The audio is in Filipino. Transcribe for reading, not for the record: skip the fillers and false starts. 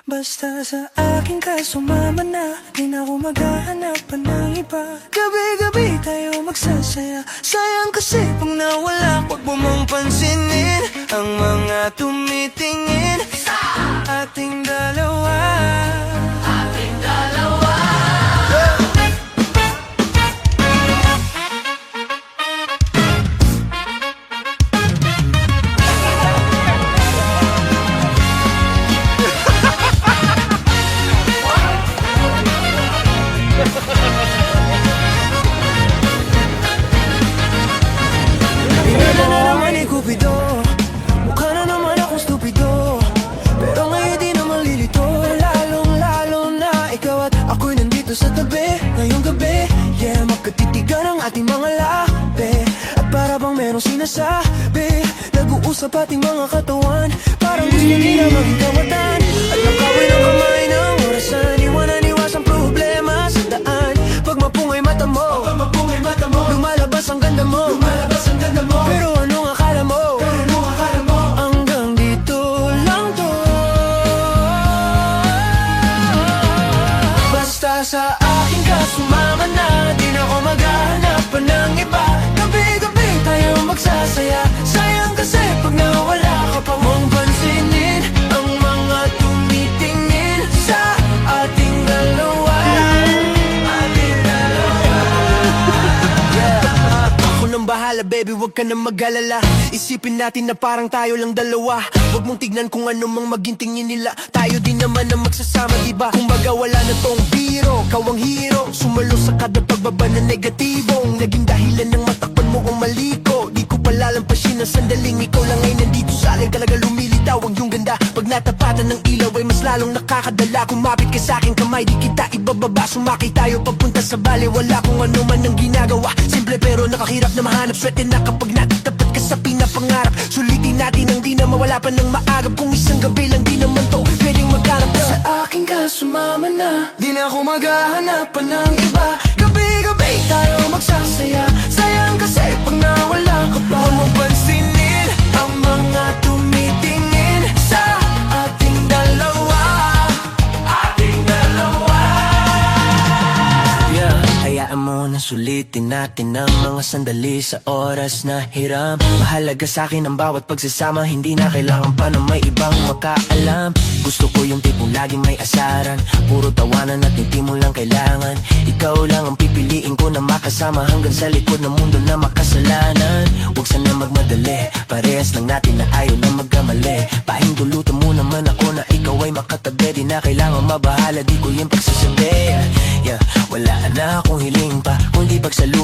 Basta sa akin ka sumama na, di na ako maghahanap pa ng iba. Gabi-gabi tayo magsasaya, sayang kasi pag nawala. Huwag mo mong pansinin ang mga tumitingin sa ating dalawa. Ating dalawa. Pinala na naman ni Cupido, mukha na naman akong stupido, pero ngayon di na malilito. Lalong-lalo na ikaw at ako'y nandito sa tabi ngayong gabi. Yeah, magkatitigan ang ating mga labi, at para bang merong sinasabi, nag-uusap ating mga katawan, parang gusto nila maging kawatan. At nakawin ang kamay ng orasan, iwanan-iwas ang problema sa daan. Pag mapungay mata mo, lumalabas ang ganda mo. Pero anong akala mo? Hanggang dito lang to. Basta sa akin ka sumama na, di na ako maghahanap pa ng iba. Gabi-gabi tayo magsasaya, sayang kasi pag nawala ka pa mong pansinin ang mga tumitingin sa ating dalawa. Ako nang bahala baby, wag ka na mag-alala. Isipin natin na parang tayo lang dalawa. Wag mong tignan kung ano mang maging tingin nila, tayo din naman ang magsasama, diba? Kumbaga wala na tong biro, kaw ang hero. Sumalo sa kada pagbaba na negatibong naging dahilan ng matakpan mo o maliko. Di ko palalampasin ang sandaling ikaw lang ay nandito sa akin. Talaga lumilitaw ang iyong ganda, pag natapatan ng ilaw ay mas lalong nakakadala. Kumapit ka sa akin, kamay di kita ibababa. Sumakay tayo papunta sa bali, wala kung ano man ang ginagawa. Simple pero nakahirap na mahanap, swerte na kapag natatapat ka sa pinapangarap. Sulitin natin ang di na mawala pa ng maagap, kung isang gabi lang di naman to pwedeng maghanap. Sa akin ka sumama na, di na ako maghahanap pa ng iba. Gabi-gabi tayo magsasaya, sayang kasi pag nawala ka pa. Huwag mong pansinin ang mga tumitingin sa ating dalawa. Ating dalawa. Yeah, hayaan mo na sulitin natin ang mga sandali sa oras na hiram. Mahalaga sa'kin ang bawat pagsasama, hindi na kailangan pa na may ibang makaalam. Gusto ko yung tipong laging may asaran, puro tawanan at hindi mo lang kailangan. Ikaw lang ang pipiliin ko na makasama hanggang sa likod ng mundo na makasalanan. Huwag sana magmadali, parehas lang natin na ayaw na magkamali. Pahindulutan mo naman ako na ikaw ay makatabi, di na kailangan mabahala, di ko yung pagsasabi. Yeah, wala na akong hiling pa, kundi pagsaluhan